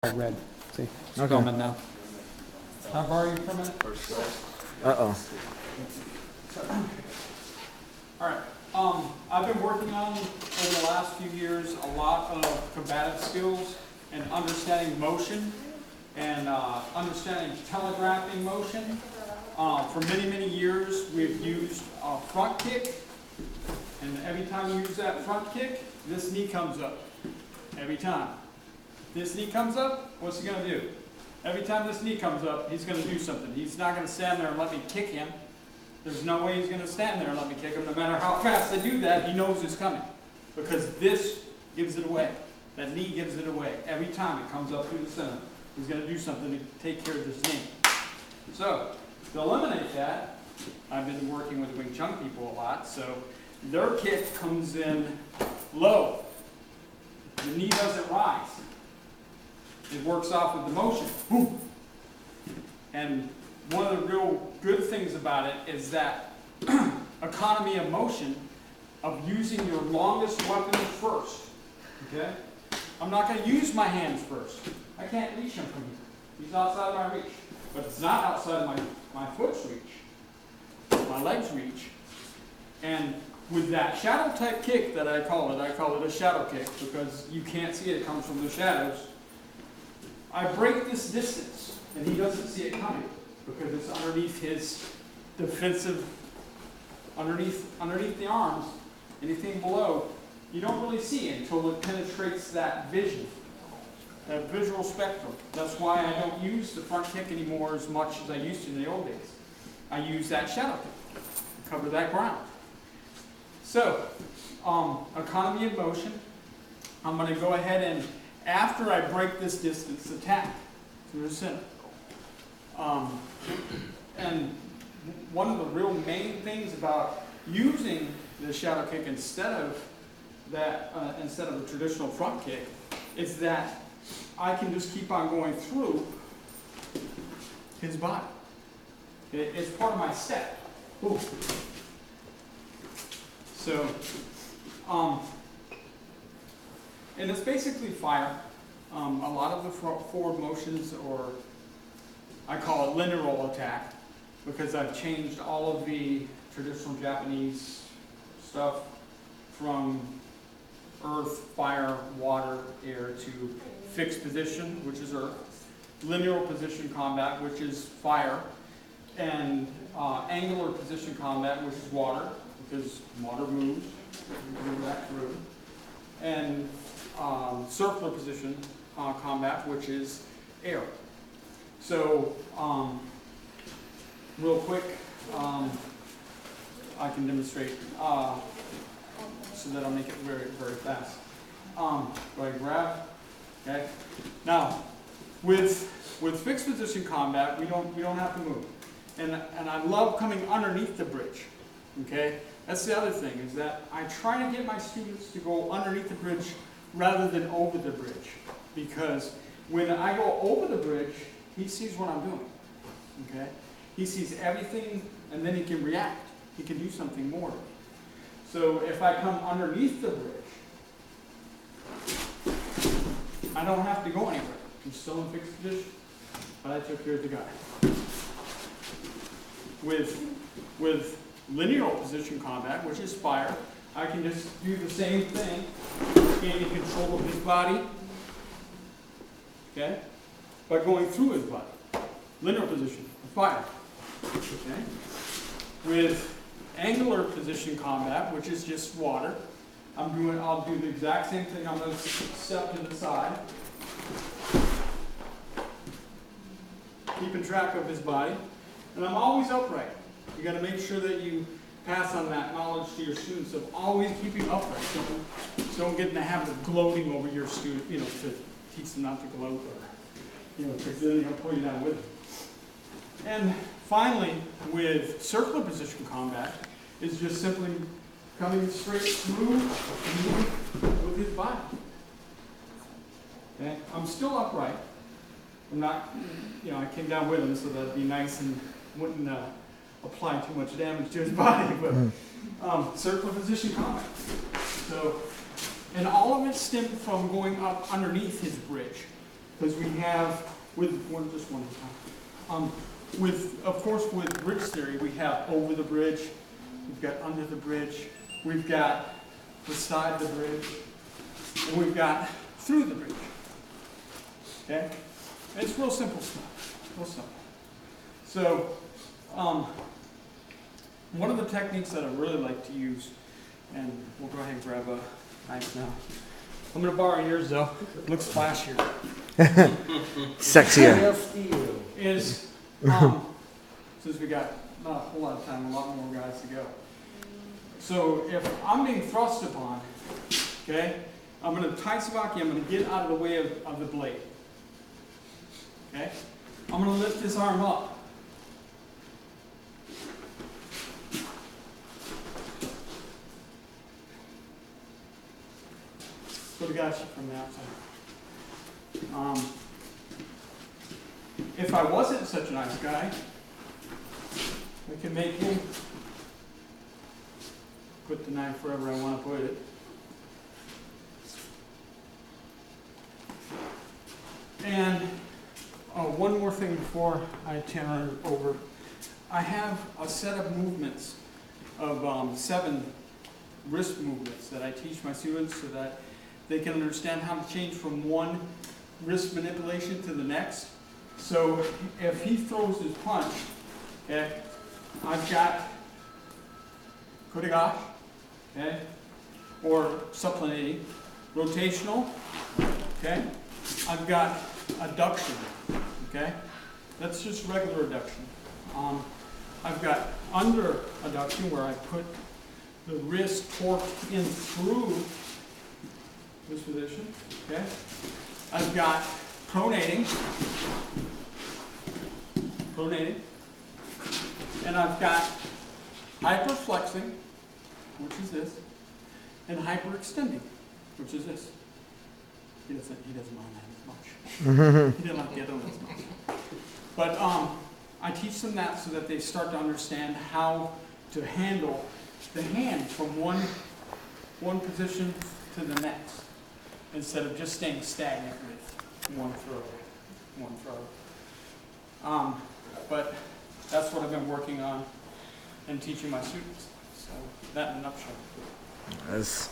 Red. See? It's coming now. Can I borrow you for a minute? Uh-oh. All right. I've been working on, over the last few years, a lot of combative skills and understanding motion and understanding telegraphing motion. For many, many years, we've used a front kick. And every time you use that front kick, this knee comes up. Every time. This knee comes up, what's he going to do? Every time this knee comes up, he's going to do something. He's not going to stand there and let me kick him. There's no way he's going to stand there and let me kick him. No matter how fast I do that, he knows it's coming. Because this gives it away. That knee gives it away. Every time it comes up through the center, he's going to do something to take care of this knee. So, to eliminate that, I've been working with Wing Chun people a lot. So, their kick comes in low. The knee doesn't rise. It works off with the motion. Boom. And one of the real good things about it is that economy of motion of using your longest weapon first. Okay? I'm not going to use my hands first. I can't reach him from here. He's outside of my reach. But it's not outside of my foot's reach. My leg's reach. And with that shadow type kick that I call it a shadow kick because you can't see it, it comes from the shadows. I break this distance, and he doesn't see it coming because it's underneath his defensive, underneath the arms. Anything below, you don't really see it until it penetrates that vision, that visual spectrum. That's why I don't use the front kick anymore as much as I used to in the old days. I use that shadow kick to cover that ground. So, economy of motion. I'm going to go ahead and, after I break this distance, attack through the center. And one of the real main things about using the shadow kick instead of the traditional front kick is that I can just keep on going through his body. It's part of my step. Ooh. So, and it's basically fire. A lot of the forward motions, or I call it linear roll attack, because I've changed all of the traditional Japanese stuff from earth, fire, water, air to fixed position, which is earth, linear position combat, which is fire, and angular position combat, which is water, because water moves, you move that through, and circular position combat, which is air. So, real quick, I can demonstrate so that I'll make it very, very fast. Go ahead and grab. Okay. Now, with fixed position combat, we don't have to move, and I love coming underneath the bridge. Okay. That's the other thing, is that I try to get my students to go underneath the bridge rather than over the bridge. Because when I go over the bridge, he sees what I'm doing. Okay? He sees everything, and then he can react. He can do something more. So if I come underneath the bridge, I don't have to go anywhere. I'm still in fixed position, but I took care of the guy. With linear position combat, which is fire, I can just do the same thing, gaining control of his body, okay, by going through his body. Linear position, fire, okay. With angular position combat, which is just water, I'll do the exact same thing. I'm going to step to the side, keeping track of his body, and I'm always upright. You got to make sure that you pass on that knowledge to your students of always keeping upright. Don't get in the habit of gloating over your student, to teach them not to gloat, or, because then they'll pull you down with it. And finally, with circular position combat, is just simply coming straight through with his body. Okay? I'm still upright. I'm not, I came down with him so that'd be nice and wouldn't apply too much damage to his body, but circular position combat. So, and all of it stemmed from going up underneath his bridge. Because we have, just one time. Of course, with bridge theory, we have over the bridge, we've got under the bridge, we've got beside the bridge, and we've got through the bridge. Okay? And it's real simple stuff. Real simple. So, one of the techniques that I really like to use, and we'll go ahead and grab a knife now. I'm going to borrow yours though. It looks flashier. Sexier. Is, since we got not a whole lot of time, a lot more guys to go. So if I'm being thrust upon, okay, I'm going to taisavaki, I'm going to get out of the way of the blade. Okay? I'm going to lift this arm up. Kotegashi from the outside. If I wasn't such a nice guy, I can make him put the knife wherever I want to put it. And one more thing before I turn it over. I have a set of movements of 7 wrist movements that I teach my students so that they can understand how to change from one wrist manipulation to the next. So if he throws his punch, okay, I've got kotegashi, okay, or supplinating, rotational, okay. I've got adduction, okay. That's just regular adduction. I've got under adduction where I put the wrist torqued in through this position, okay. I've got pronating, and I've got hyperflexing, which is this, and hyperextending, which is this. He doesn't mind that as much. He doesn't like the other one as much. But I teach them that so that they start to understand how to handle the hand from one position to the next, instead of just staying stagnant with one throw. But that's what I've been working on and teaching my students. So that in a nutshell. That's